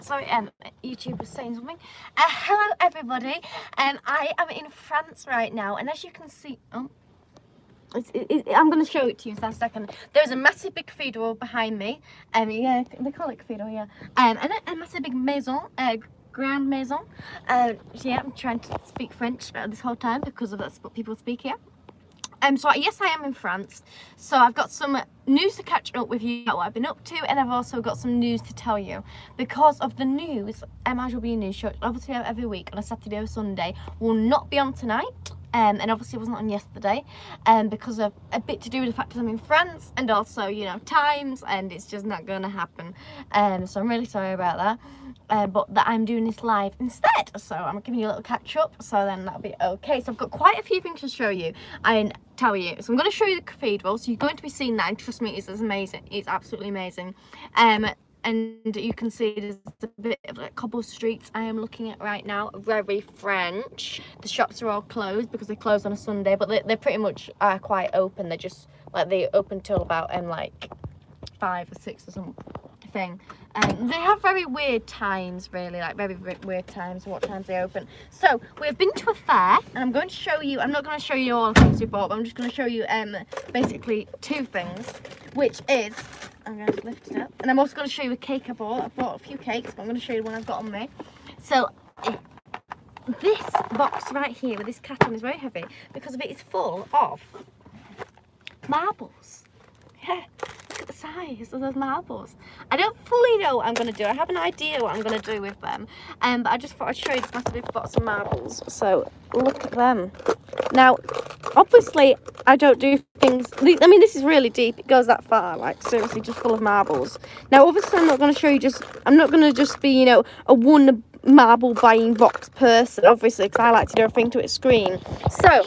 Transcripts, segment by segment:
Sorry, YouTube was saying something. Hello everybody. I am in France right now, and as you can see, I'm going to show it to you in a second. There's a massive big cathedral behind me. Yeah, they call it cathedral, yeah. And a massive big maison, grand maison. So yeah, I'm trying to speak French this whole time because that's what people speak here. So yes, I am in France. So I've got some news to catch up with you about what I've been up to, and I've also got some news to tell you. Because of the news, as will be a news show, obviously every week on a Saturday or Sunday, will not be on tonight. And obviously it wasn't on yesterday, because of a bit to do with the fact that I'm in France, and also, you know, times, and it's just not going to happen. So I'm really sorry about that. But that I'm doing this live instead, so I'm giving you a little catch up, so then that'll be okay. So I've got quite a few things to show you and tell you. So I'm going to show you the cathedral, so you're going to be seeing that, and trust me, it's amazing. It's absolutely amazing. And you can see there's a bit of like cobble streets I am looking at right now, very French. The shops are all closed because they close on a Sunday, but they're pretty much quite open. They're just like they open till about like 5 or 6 or something. They have very weird times, really, like very weird times and what times they open. So we've been to a fair, and I'm going to show you, I'm not going to show you all the things we bought, but I'm just going to show you basically 2 things, which is, I'm going to lift it up, and I'm also going to show you a cake I bought a few cakes, but I'm going to show you the one I've got on me. So this box right here with this cat on is very heavy because of it is full of marbles. Yeah, look at the size of those marbles. I don't fully know what I'm going to do. I have an idea what I'm going to do with them. But I just thought I'd show you this massive box of marbles. So, look at them. Now, obviously, I don't do things... I mean, this is really deep. It goes that far. Like, seriously, just full of marbles. Now, obviously, I'm not going to show you just... I'm not going to just be, you know, a one marble buying box person, obviously, because I like to do everything to its screen. So,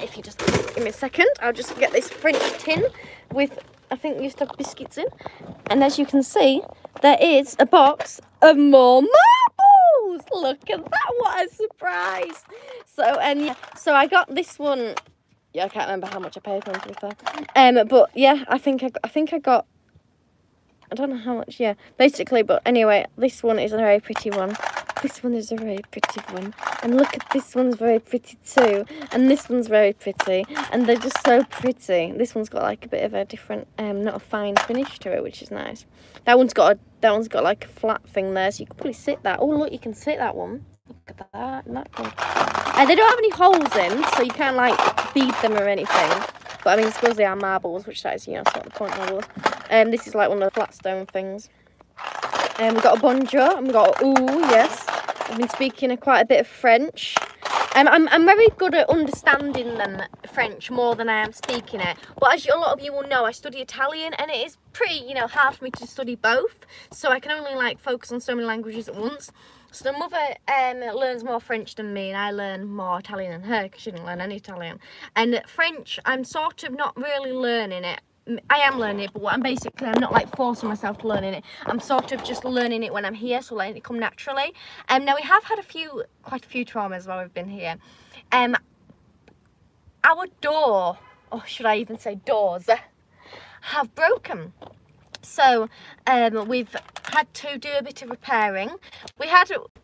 if you just give me a second, I'll just get this French tin with, I think we used to have biscuits in, and as you can see, there is a box of more marbles. Look at that, what a surprise. So yeah, so I got this one. Yeah, I can't remember how much I paid for them, to be fair. But yeah, I think I got, I don't know how much, yeah, basically. But anyway, this one is a very pretty one. This one is a very pretty one. And look at this one's very pretty too. And this one's very pretty. And they're just so pretty. This one's got like a bit of a different, not a fine finish to it, which is nice. That one's got like a flat thing there, so you can probably sit that. Oh look, you can sit that one. Look at that, and that one. And they don't have any holes in, so you can't like bead them or anything. But I mean, I suppose they are marbles, which that is, you know, that's not the point of marbles. This is like one of the flat stone things. We've got a bonjour, and we've got a ooh, yes. I've been speaking quite a bit of French. I'm very good at understanding them French more than I am speaking it. But as a lot of you will know, I study Italian, and it is pretty, you know, hard for me to study both. So I can only like focus on so many languages at once. So the mother learns more French than me, and I learn more Italian than her because she didn't learn any Italian. And French, I'm sort of not really learning it. I am learning it, but I'm not like forcing myself to learn it. I'm sort of just learning it when I'm here, so letting it come naturally. Now we have had quite a few traumas while we've been here. Our door, or should I even say doors, have broken. So we've had to do a bit of repairing.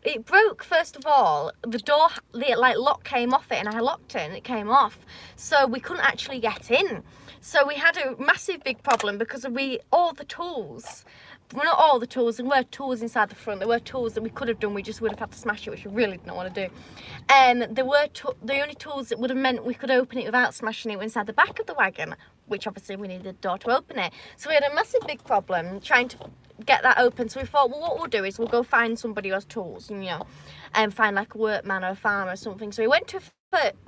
It broke, first of all, the door, the like lock came off it, and I locked it and it came off. So we couldn't actually get in. So we had a massive big problem because all the tools, well, not all the tools, there were tools inside the front, there were tools that we could have done, we just would have had to smash it, which we really didn't want to do. There were the only tools that would have meant we could open it without smashing it were inside the back of the wagon, which obviously we needed the door to open it. So we had a massive big problem trying to get that open. So we thought, well, what we'll do is we'll go find somebody who has tools, you know, and find like a workman or a farmer or something. So we went to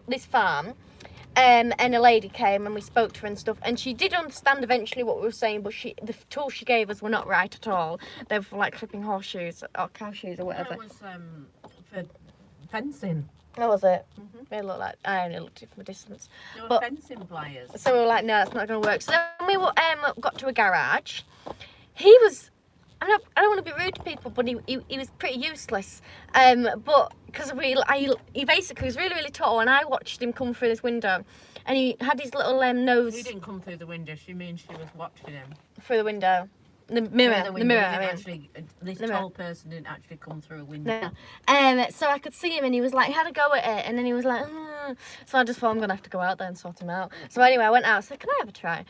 this farm. And a lady came and we spoke to her and stuff, and she did understand eventually what we were saying, but the tools she gave us were not right at all. They were for like clipping horseshoes or cow shoes or whatever. That was for fencing. What was it? They looked like, I only looked at it from a distance. They were fencing pliers. So we were like, no, that's not going to work. So then we got to a garage. He was, I don't want to be rude to people, but he was pretty useless. But because he basically was really, really tall, and I watched him come through this window, and he had his little nose. He didn't come through the window. She means she was watching him Through the window. The mirror. Yeah, The window. mirror. He I mean. didn't actually, this The mirror. tall person didn't actually come through a window. No. So I could see him, and he was like, had a go at it, and then he was like, So I just thought I'm gonna have to go out there and sort him out. So anyway, I went out. I said, "Can I have a try?"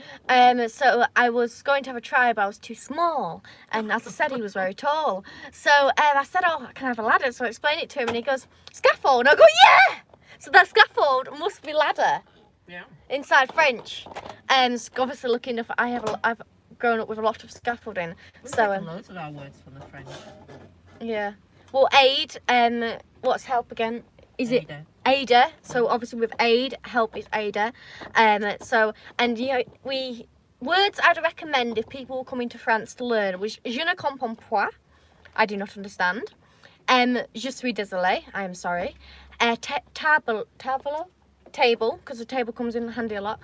So I was going to have a try, but I was too small, and as I said, he was very tall. So I said, "Oh, can I have a ladder?" So I explained it to him, and he goes, "Scaffold." And I go, "Yeah." So that scaffold must be ladder. Yeah. Inside French, obviously looking enough. I've grown up with a lot of scaffolding, We've so taken loads of our words from the French. yeah. Well, aid. What's help again? Is it Ada? So obviously with aid, help is Ada. So and words I'd recommend if people were coming to France to learn was je ne comprends pas. I do not understand. Je suis désolé. I am sorry. Table, because the table comes in handy a lot.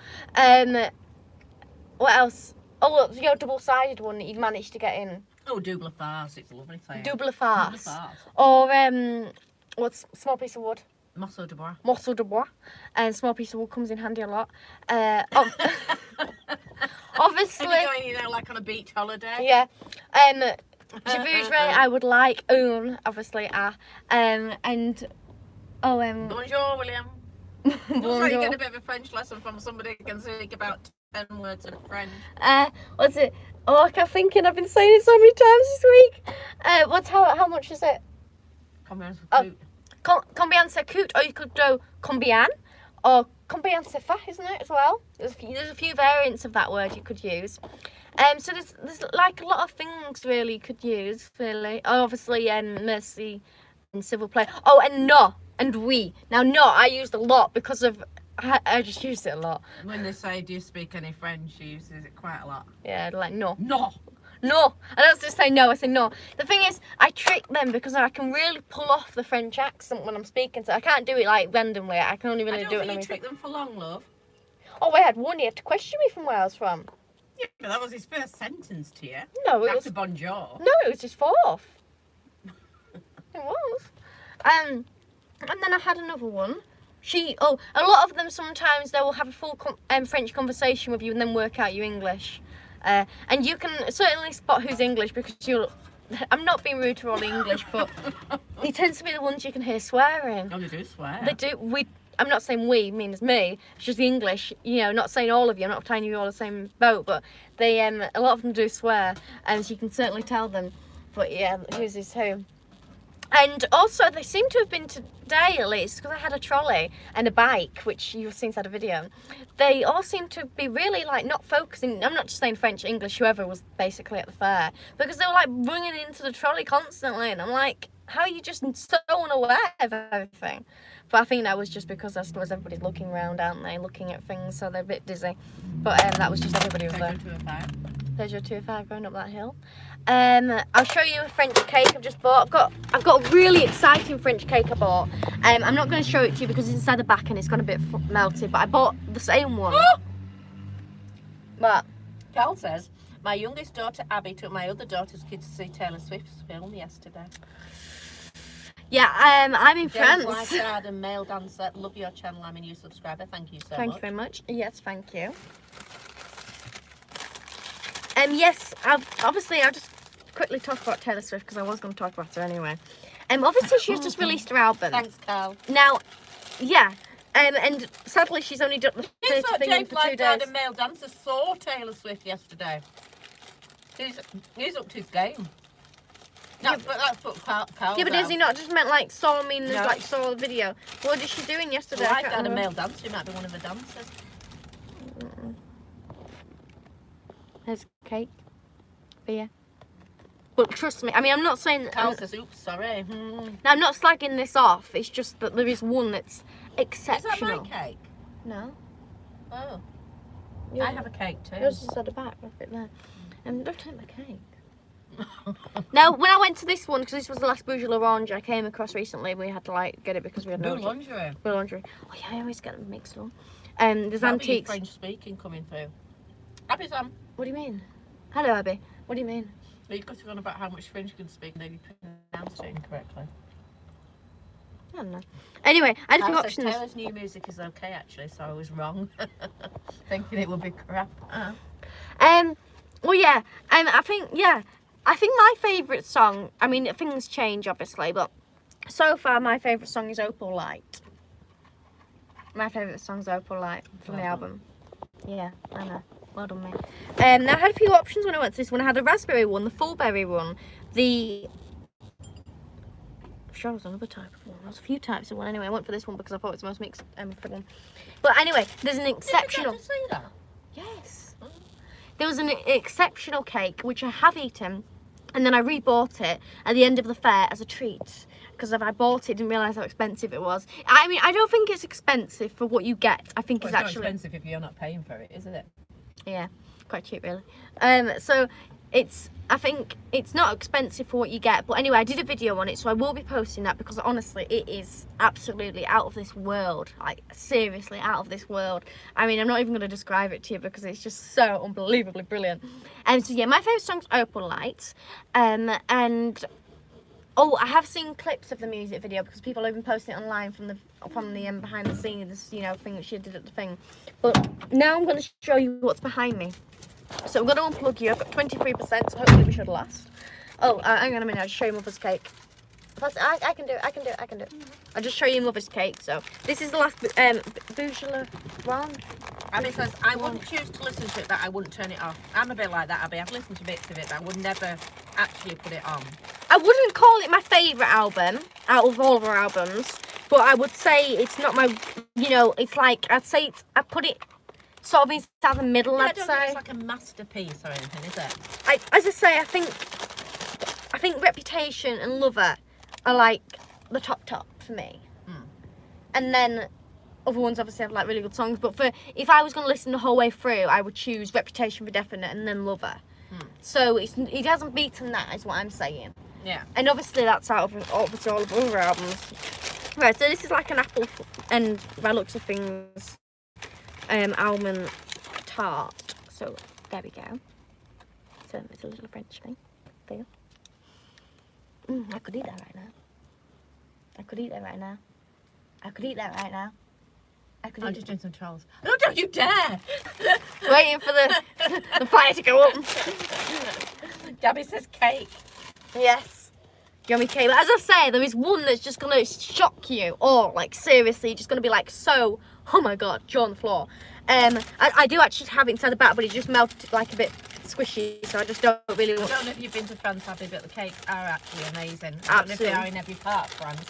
What else? Oh, well, your double-sided one that you've managed to get in. Oh, double farce. It's a lovely thing. Double farce. Double farce. Or what's small piece of wood? Morceau de bois. Morceau de bois. And small piece of wood comes in handy a lot. Obviously. Are you going, like on a beach holiday? Yeah. Je voudrais, I would like, obviously, and Bonjour, William. Looks like you're getting a bit of a French lesson from somebody who can speak about 10 words in French. What's it? Oh, I can't think, and I've been saying it so many times this week. How much is it? Combien ça coûte? Or you could do combien, or combien ça fait, isn't it, as well? There's a few variants of that word you could use. So there's like a lot of things really you could use, really. Obviously, merci and civil play. Oh, and no, and oui. Now, no, I used a lot because of, I just used it a lot. When they say, do you speak any French, she uses it quite a lot. Yeah, like no. No. No. I don't just say no, I say no. The thing is, I trick them because I can really pull off the French accent when I'm speaking, so I can't do it like randomly. I can only really do it. I don't think you trick them for long, love. Oh, I had one. He had to question me from where I was from. Yeah, but that was his first sentence to you. No, it was after bonjour. No, it was his fourth. It was. And then I had another one. A lot of them sometimes they will have a full French conversation with you and then work out your English. And you can certainly spot who's English because I'm not being rude to all the English, but they tend to be the ones you can hear swearing. Oh, they do swear. They do. I'm not saying we means me. It's just the English. Not saying all of you. I'm not tying you all the same boat, but they a lot of them do swear, and so you can certainly tell them. But yeah, who's is who. And also, they seem to have been today, at least, because I had a trolley and a bike, which you've seen inside a video. They all seem to be really, like, not focusing. I'm not just saying French, English, whoever was basically at the fair. Because they were, like, running into the trolley constantly. And I'm like, how are you just so unaware of everything? But I think that was just because I suppose everybody's looking around, aren't they? Looking at things, so they're a bit dizzy. But that was just everybody was there. Pleasure 205 going up that hill. I'll show you a French cake I've just bought. I've got a really exciting French cake I bought. I'm not going to show it to you because it's inside the back and it's gone a bit melted. But I bought the same one. What? Carl says, my youngest daughter Abby took my other daughter's kids to see Taylor Swift's film yesterday. Yeah, I'm in James France. Lifeguard and male dancer. Love your channel. I'm a new subscriber. Thank you so much. Thank you very much. Yes, thank you. Yes, I'll just quickly talk about Taylor Swift because I was going to talk about her anyway. Obviously she's just released her album. Thanks, Carl. Now, yeah, and sadly she's only done the 30 thing James for 2 days. Lifeguard and male dancer saw Taylor Swift yesterday. He's up to his game. That's what Carl Yeah, but does. is he not just meant like saw me and No. like saw the video? What is she doing yesterday? I can't Lifeguard and remember. male dancer. He might be one of the dancers. There's cake for you. But trust me, I mean, I'm not saying... Carl says, oops, sorry. Now, I'm not slagging this off. It's just that there is one that's exceptional. Is that my cake? No. Oh. Yours, I have a cake too. Yours is at the back, right there. Don't take my cake. Now, when I went to this one, because this was the last Bouge L'Orange I came across recently, we had to like get it because we had no... Boulangerie. Boulangerie. Oh yeah, I always get them mixed up. There's That'll be antiques. French speaking coming through. Abby Sam. What do you mean? Hello, Abby. What do you mean? You've got to go on about how much French you can speak and then you pronounced it incorrectly. I don't know. Anyway, I had a few Says options. Taylor's new music is okay actually, so I was wrong. Thinking it would be crap. Well, yeah, I think my favourite song. I mean, things change obviously, but so far my favourite song is Opal Light. My favourite song is Opal Light from the album. Yeah, I know. Well done, me. Now I had a few options when I went to this one. I had the raspberry one, the full berry one, the. I'm sure it was another type of one. There was a few types of one anyway. I went for this one because I thought it was the most mixed for one. But anyway, there's an exceptional. Did you get to see that? Yes. There was an exceptional cake which I have eaten, and then I rebought it at the end of the fair as a treat because if I bought it, didn't realise how expensive it was. I mean, I don't think it's expensive for what you get. I think it's actually not expensive if you're not paying for it, isn't it? Yeah, quite cheap really. So I think it's not expensive for what you get, but anyway, I did a video on it, so I will be posting that because honestly it is absolutely out of this world, like seriously out of this world. I mean, I'm not even going to describe it to you because it's just so unbelievably brilliant. And so yeah, my favourite song's Opal Light, and oh, I have seen clips of the music video because people have been posting it online from the behind the scenes, you know, thing that she did at the thing. But now I'm going to show you what's behind me. So I'm going to unplug you. I've got 23%, so hopefully we should last. Oh, hang on a minute. I'll just show you Mother's cake. Plus, I can do it. I'll just show you Mother's cake. So this is the last Bougela one. Abby says, I wouldn't choose to listen to it, but I wouldn't turn it off. I'm a bit like that, Abby. I've listened to bits of it, but I would never actually put it on. I wouldn't call it my favourite album out of all of our albums, but I would say it's not my, you know, it's like, I put it sort of inside the middle, Yeah, I'd I don't say. think it's like a masterpiece or anything, is it? As I say, I think Reputation and Lover are like the top for me. And then other ones obviously have like really good songs, but if I was going to listen the whole way through, I would choose Reputation for definite and then Lover. So it hasn't beaten that, is what I'm saying. Yeah. And obviously that's out of obviously all of our other albums. Right, so this is like an apple and by looks of things almond tart. So there we go. So it's a little French thing. Feel. I could eat that right now. I could eat that right now. I'm just doing some trolls. Oh, don't you dare! Waiting for the fire to go up. Gabby says cake. Yes. Yummy cake. But as I say, there is one that's just going to shock you. Or, like, seriously, just going to be like so, oh my god, jaw on the floor. I do actually have it inside the batter, but it just melted like a bit squishy, so I just don't really want. I don't know if you've been to France, Abby, but the cakes are actually amazing. Absolutely. I don't know if they are in every part of France.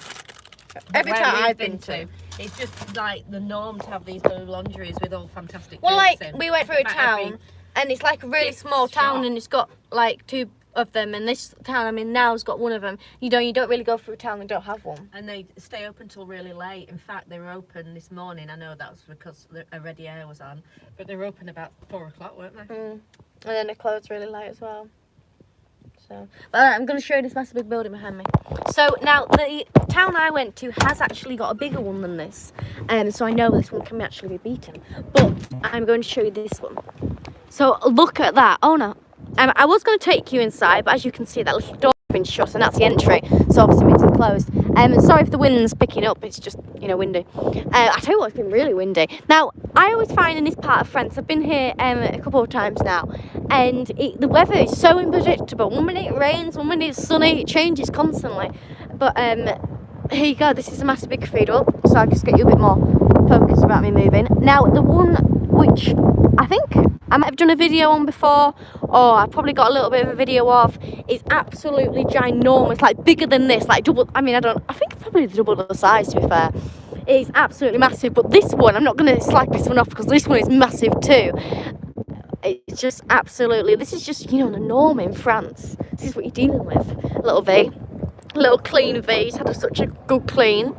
Every Where time we've I've been to. It's just like the norm to have these boulangeries with all fantastic Well, cakes like, in. we went through a About town, and it's like a really small town, and it's got like 2 of them, and this town I'm in now has got 1 of them. You don't really go through a town and don't have one. And they stay open till really late. In fact, they were open this morning. I know that was because a Ready Air was on, but they were open about 4 o'clock, weren't they? And then they closed really late as well. So, but I'm going to show you this massive big building behind me. So now the town I went to has actually got a bigger one than this, so I know this one can actually be beaten. But I'm going to show you this one. So look at that. Oh no, I was going to take you inside, but as you can see, that little door has been shut, and that's the entry. So obviously means it's closed. Sorry if the wind's picking up. It's just, you know, windy. I tell you what, it's been really windy. Now I always find in this part of France, I've been here a couple of times now, and the weather is so unpredictable. 1 minute it rains, 1 minute it's sunny. It changes constantly. But here you go. This is a massive big cathedral, so I'll just get you a bit more focus about me moving. Now the one which I think I might have done a video on before, or I probably got a little bit of a video of, is absolutely ginormous, like bigger than this, like double. I mean, I think probably double the size, to be fair. It's absolutely massive, but this one, I'm not going to slag this one off because this one is massive too. It's just absolutely, this is just, you know, the norm in France. This is what you're dealing with. A little V, a little clean V. It's had such a good clean.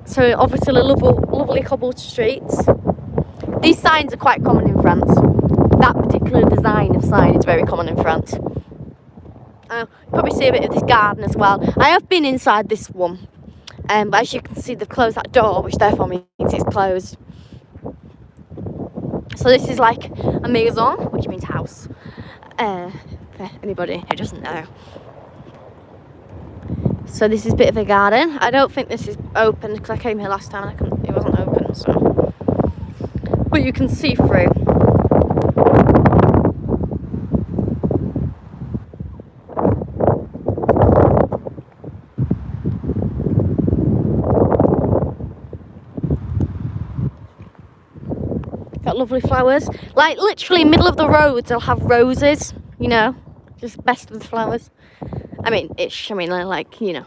So obviously lovely cobbled streets. These signs are quite common in France. That particular design of sign is very common in France. You probably see a bit of this garden as well. I have been inside this one, but as you can see, they've closed that door, which therefore means it's closed. So this is like a maison, which means house, for anybody who doesn't know. So this is a bit of a garden. I don't think this is open because I came here last time and it wasn't open, so. But you can see through. lovely flowers. Like literally middle of the roads, they'll have roses. You know, just best of the flowers. I mean, ish. I mean, like, you know,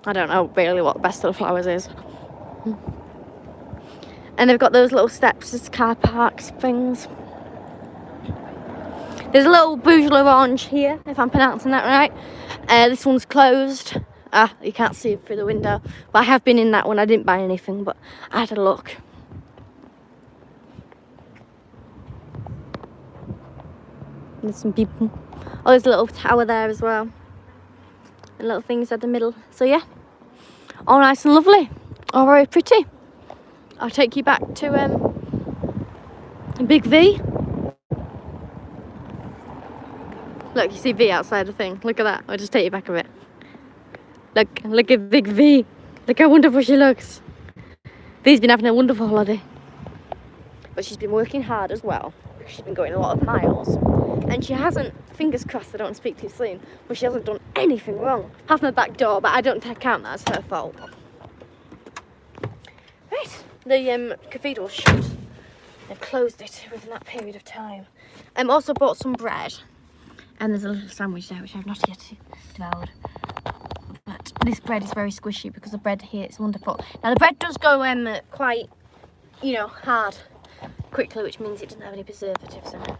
I don't know really what best of the flowers is. And they've got those little steps as car parks things. There's a little Bouge Orange here, if I'm pronouncing that right. This one's closed. You can't see it through the window. But I have been in that one. I didn't buy anything, but I had a look. There's some people. Oh, there's a little tower there as well. And little things at the middle. So yeah, all nice and lovely. All very pretty. I'll take you back to Big V. Look, you see V outside the thing. Look at that. I'll just take you back a bit. Look at Big V. Look how wonderful she looks. V's been having a wonderful holiday. But she's been working hard as well. She's been going a lot of miles. And she hasn't, fingers crossed I don't speak too soon, but she hasn't done anything wrong. Half my back door, but I don't count that as her fault. Right, the cathedral's shut. They've closed it within that period of time. Also bought some bread. And there's a little sandwich there which I've not yet devoured. But this bread is very squishy because the bread here is wonderful. Now the bread does go quite, you know, hard quickly, which means it doesn't have any preservatives in it.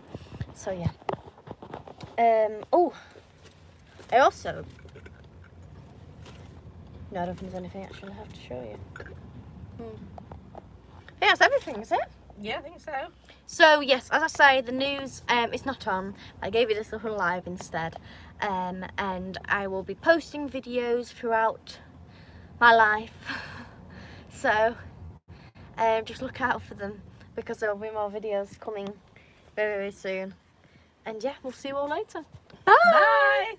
So yeah. Oh, I also, no, I don't think there's anything actually I have to show you. Yeah, that's everything, is it? Yeah, I think so. So yes, as I say, the news is not on. I gave you this little live instead, and I will be posting videos throughout my life. So just look out for them because there will be more videos coming very, very soon. And yeah, we'll see you all later. Bye. Bye.